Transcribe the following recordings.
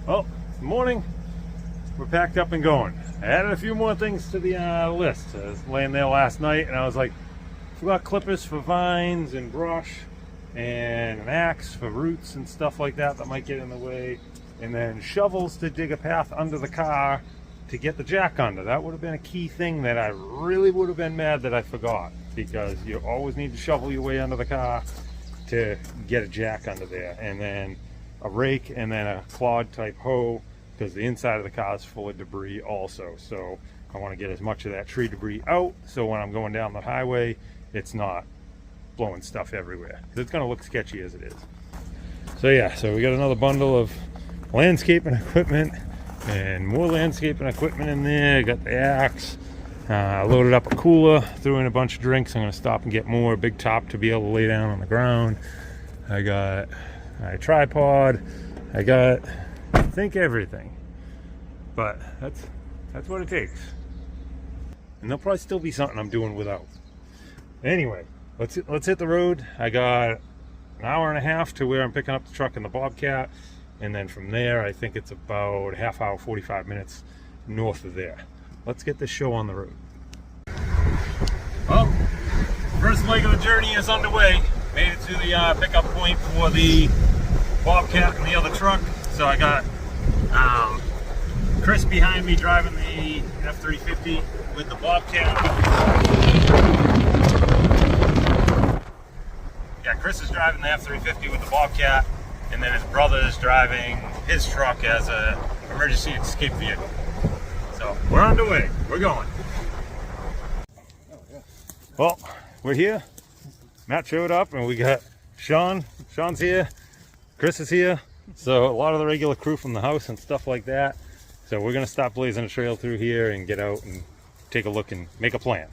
Well, morning. We're packed up and going. I added a few more things to the list. I was laying there last night and I was like, forgot clippers for vines and brush and an axe for roots and stuff like that that might get in the way. And then shovels to dig a path under the car to get the jack under. That would have been a key thing that I really would have been mad that I forgot, because you always need to shovel your way under the car to get a jack under there. And then a rake and then a clod type hoe, because the inside of the car is full of debris also. So I want to get as much of that tree debris out so when I'm going down the highway it's not blowing stuff everywhere. It's going to look sketchy as it is. So yeah, so we got another bundle of landscaping equipment and more landscaping equipment in there. Got the axe, loaded up a cooler, threw in a bunch of drinks. I'm going to stop and get more. Big top to be able to lay down on the ground. I got a tripod. I got, I think, everything, but that's what it takes. And there'll probably still be something I'm doing without. Anyway, let's hit the road. I got an hour and a half to where I'm picking up the truck and the Bobcat, and then from there I think it's about a half hour, 45 minutes north of there. Let's get this show on the road. Well, first leg of the journey is underway. Made it to the pickup point for the Bobcat and the other truck. So I got Chris behind me driving the F350 with the Bobcat. Yeah, Chris is driving the F350 with the Bobcat, and then his brother is driving his truck as a emergency escape vehicle. So we're on the way. We're going. Well, we're here. Matt showed up and we got Sean. Sean's here. Chris is here. So a lot of the regular crew from the house and stuff like that. So we're gonna stop blazing a trail through here and get out and take a look and make a plan.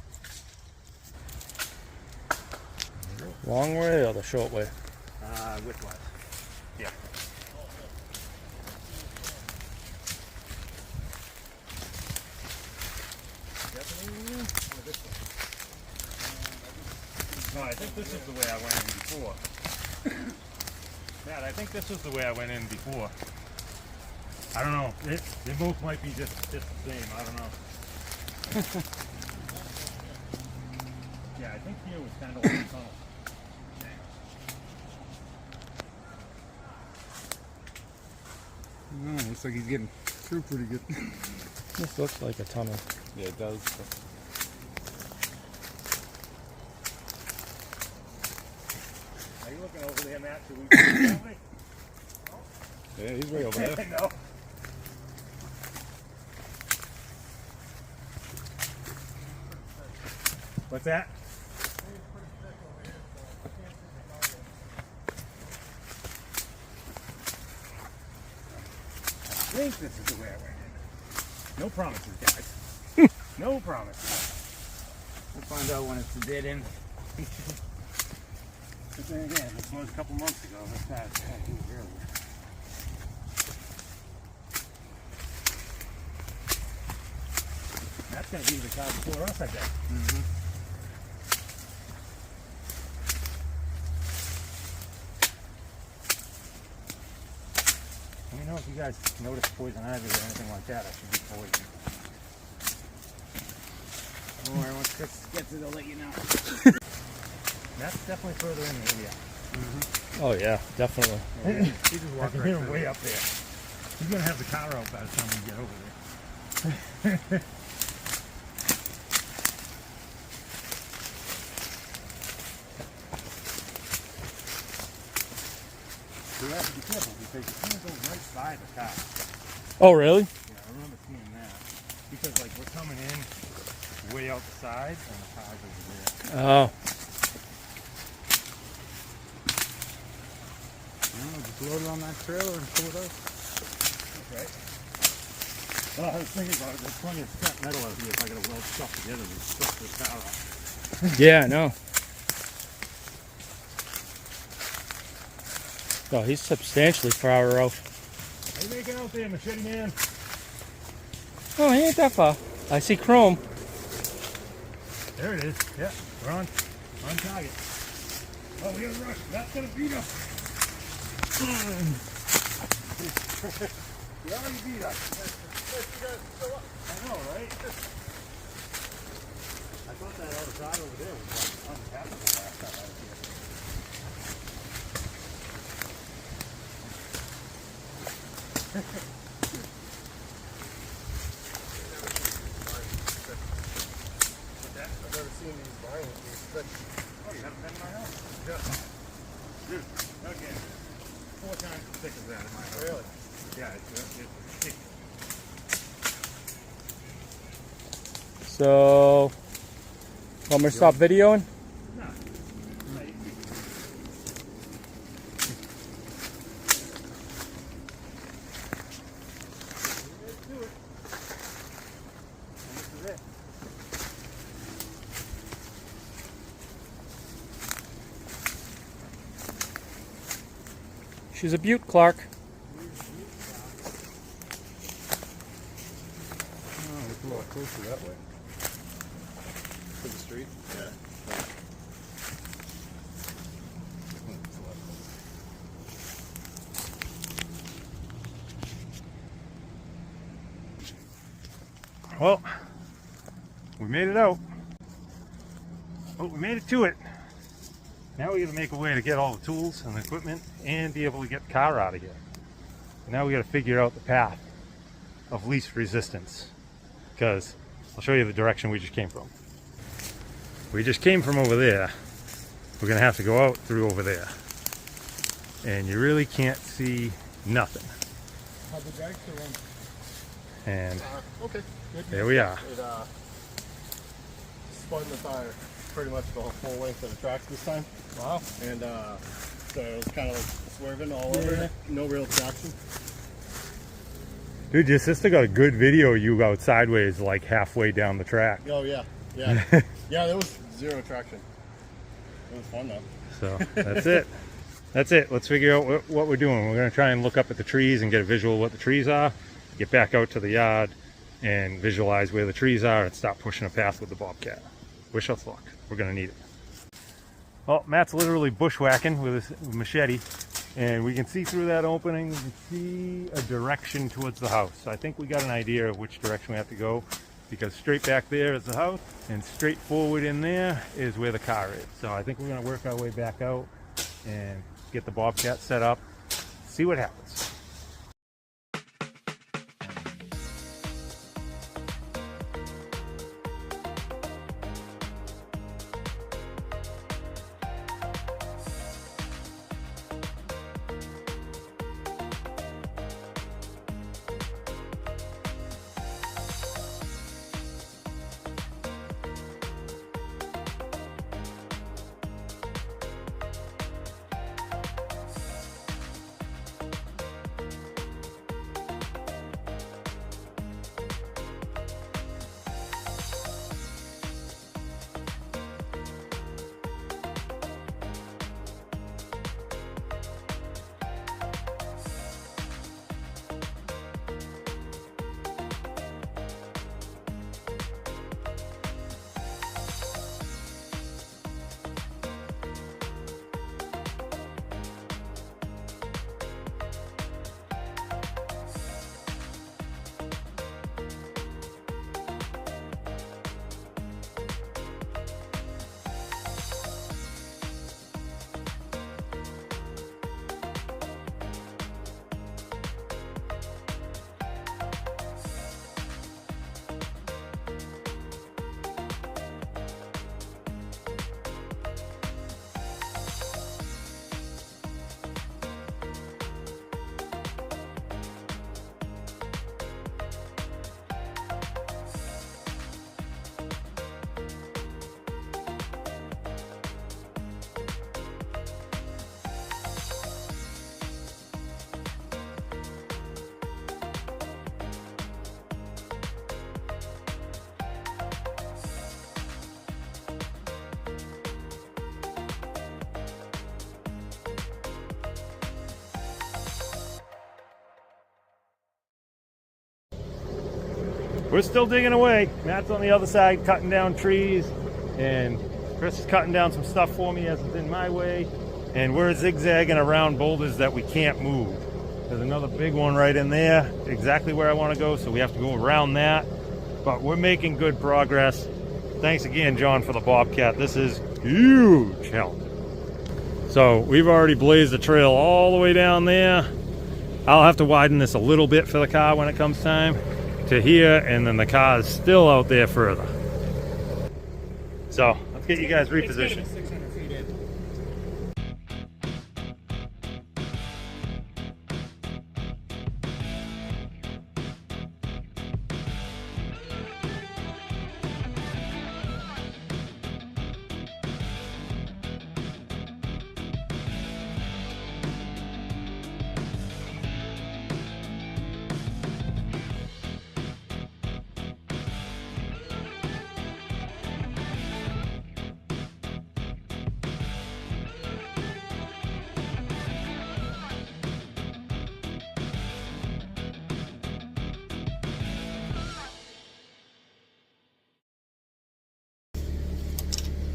Long way or the short way? Widthwise. Yeah. No, I think this is the way I went in before. Matt, I think this is the way I went in before. I don't know. They both might be just the same. I don't know. Yeah, I think here was kind of like a tunnel. Oh, looks like he's getting through pretty good. This looks like a tunnel. Yeah, it does. Are you looking over there, Matt? Should we go that way? Yeah, he's way over there. No. What's that? I think this is the way I went in. No promises, guys. No promises. We'll find out when it's a dead end. But then again, this was a couple months ago. That's not earlier. That's going to be the car before us, I bet. Let me know if you guys notice poison ivy or anything like that. I should be poisoned. Don't worry, once Chris gets it, I'll let you know. That's definitely further in the area. Oh yeah, definitely. He's just walking right through. Way up there. He's going to have the car out by the time we get over there. So you have to be careful because you can't go right by the car. Oh really? Yeah, I remember seeing that. Because like we're coming in way outside and the car's over there. Oh. Just load it on that trailer and pull it out. Okay. Well, I was thinking about it. There's plenty of scrap metal out here if I gotta weld stuff together to stuff this car up. Yeah, I know. Oh, he's substantially far out. How you making out there, Machete Man? Oh, he ain't that far. I see chrome. There it is. Yeah, we're on target. Oh, we gotta rush. That's gonna beat us. You already beat us. I know, right? I thought that other side over there was like untappable last time I was here. I've never seen these vines these thick. Oh, you have a pen in my house? Yeah. Dude, okay. 4 times as thick as that in my house. Really? Yeah, it's thick. So, want me to stop videoing? No. Let's do it. And this is it. She's a beaut, Clark. Oh, it's a little closer that way. To the street? Yeah. Well, we made it out. Oh, we made it to it. Now we got to make a way to get all the tools and the equipment and be able to get the car out of here. Now we got to figure out the path of least resistance, because I'll show you the direction we just came from. We just came from over there. We're gonna have to go out through over there, and you really can't see nothing. How'd the dragster run? And Okay. Good. there we are. It spun the tire pretty much the full length of the tracks this time. Wow. And so it was kind of like swerving all over. No real traction. Dude, your sister got a good video of you out sideways like halfway down the track. Oh yeah. Yeah. Yeah, there was zero traction. It was fun though. So that's it. That's it. Let's figure out what we're doing. We're going to try and look up at the trees and get a visual of what the trees are, get back out to the yard and visualize where the trees are and start pushing a path with the Bobcat. Wish us luck. We're going to need it. Well, Matt's literally bushwhacking with his machete, and we can see through that opening, we can see a direction towards the house. So I think we got an idea of which direction we have to go, because straight back there is the house and straight forward in there is where the car is. So I think we're going to work our way back out and get the Bobcat set up, see what happens. We're still digging away. Matt's on the other side cutting down trees, and Chris is cutting down some stuff for me as it's in my way, and we're zigzagging around boulders that we can't move. There's another big one right in there, exactly where I want to go, so we have to go around that. But we're making good progress. Thanks again, John, for the Bobcat. This is huge help. So we've already blazed the trail all the way down there. I'll have to widen this a little bit for the car when it comes time to here, and then the car is still out there further. So let's get you guys repositioned.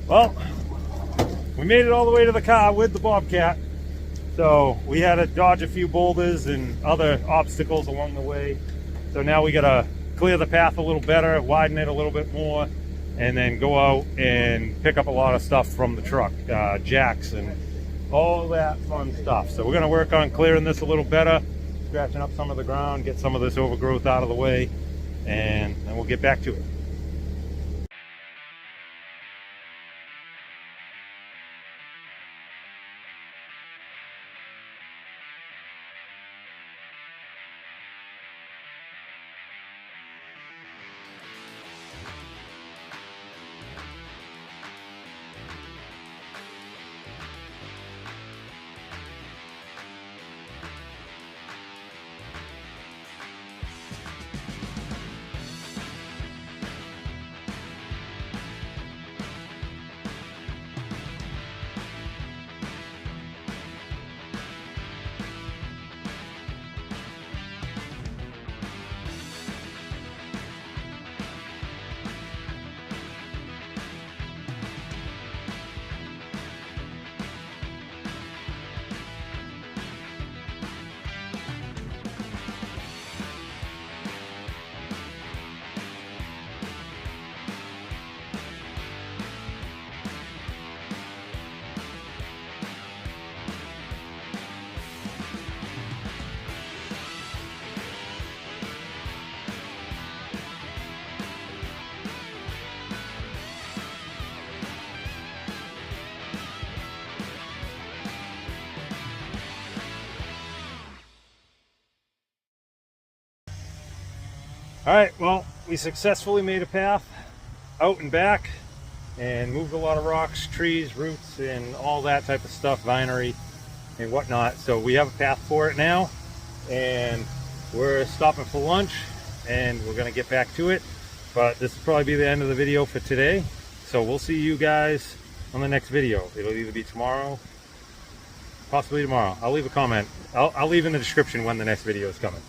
Well, we made it all the way to the car with the Bobcat. So we had to dodge a few boulders and other obstacles along the way. So now we gotta clear the path a little better, widen it a little bit more, and then go out and pick up a lot of stuff from the truck, jacks and all that fun stuff. So we're gonna work on clearing this a little better, scratching up some of the ground, get some of this overgrowth out of the way, and then we'll get back to it. All right, well, we successfully made a path out and back and moved a lot of rocks, trees, roots, and all that type of stuff, vinery and whatnot. So we have a path for it now, and we're stopping for lunch, and we're gonna get back to it. But this will probably be the end of the video for today. So we'll see you guys on the next video. It'll either be tomorrow, possibly tomorrow. I'll leave a comment. I'll leave in the description when the next video is coming.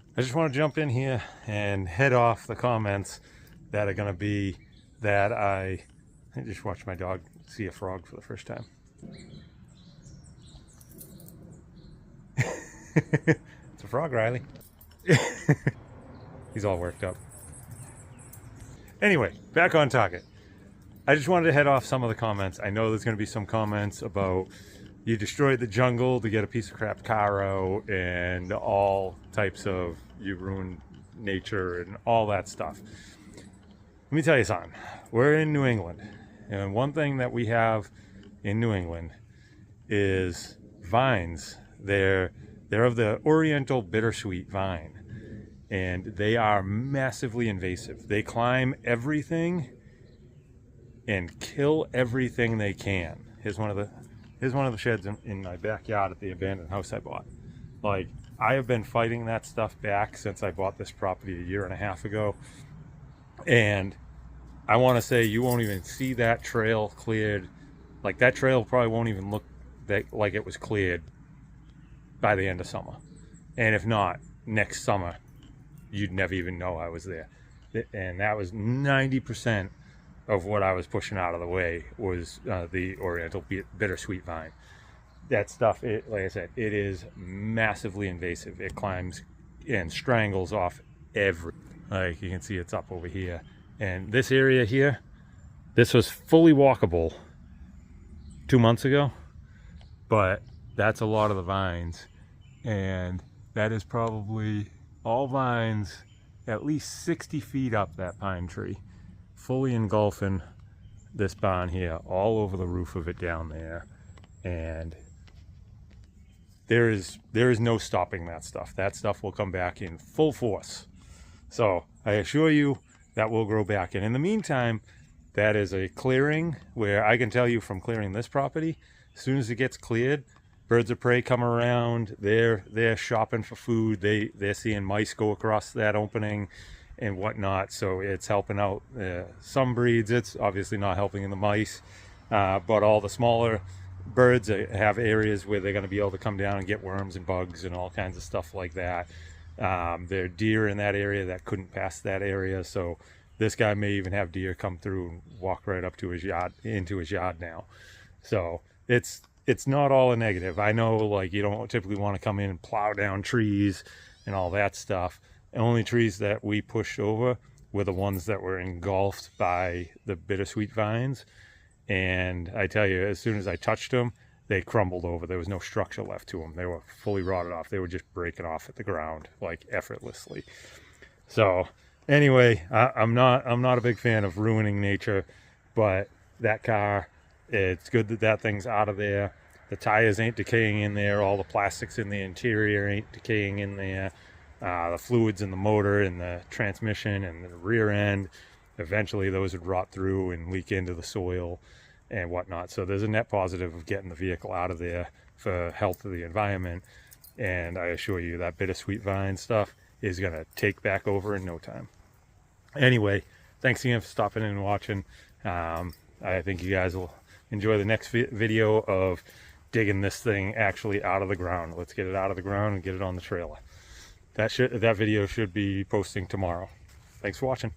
I just want to jump in here and head off the comments that are going to be that I just watched my dog see a frog for the first time. It's a frog, Riley. He's all worked up. Anyway, back on target. I just wanted to head off some of the comments. I know there's going to be some comments about you destroyed the jungle to get a piece of crap car out and all types of you ruined nature and all that stuff. Let me tell you something. We're in New England, and one thing that we have in New England is vines. They're of the Oriental bittersweet vine, and they are massively invasive. They climb everything and kill everything they can. Here's one of the sheds in my backyard at the abandoned house I bought. Like, I have been fighting that stuff back since I bought this property a year and a half ago, and I want to say you won't even see that trail cleared. Like that trail probably won't even look like it was cleared by the end of summer. And if not, next summer, you'd never even know I was there. And that was 90% of what I was pushing out of the way was the Oriental bittersweet vine. That stuff, like I said, it is massively invasive. It climbs and strangles off like you can see, it's up over here. And this area here, this was fully walkable 2 months ago, but that's a lot of the vines. And that is probably all vines at least 60 feet up that pine tree, fully engulfing this barn here, all over the roof of it down there. And there is no stopping that stuff. That stuff will come back in full force. So I assure you that will grow back. And in the meantime, that is a clearing where I can tell you from clearing this property, as soon as it gets cleared, birds of prey come around. They're shopping for food. They're seeing mice go across that opening and whatnot. So it's helping out some breeds. It's obviously not helping in the mice, but all the smaller birds have areas where they're going to be able to come down and get worms and bugs and all kinds of stuff like that. There are deer in that area that couldn't pass that area, so this guy may even have deer come through and walk right up to his yard, into his yard now. So it's not all a negative. I know, like, you don't typically want to come in and plow down trees and all that stuff. The only trees that we pushed over were the ones that were engulfed by the bittersweet vines. And I tell you, as soon as I touched them, they crumbled over. There was no structure left to them. They were fully rotted off. They were just breaking off at the ground, like, effortlessly. So anyway, I'm not a big fan of ruining nature, but that car, it's good that that thing's out of there. The tires ain't decaying in there. All the plastics in the interior ain't decaying in there. The fluids in the motor and the transmission and the rear end, eventually those would rot through and leak into the soil and whatnot. So there's a net positive of getting the vehicle out of there for health of the environment. And I assure you that bittersweet vine stuff is going to take back over in no time. Anyway, thanks again for stopping in and watching. I think you guys will enjoy the next video of digging this thing actually out of the ground. Let's get it out of the ground and get it on the trailer. That video should be posting tomorrow. Thanks for watching.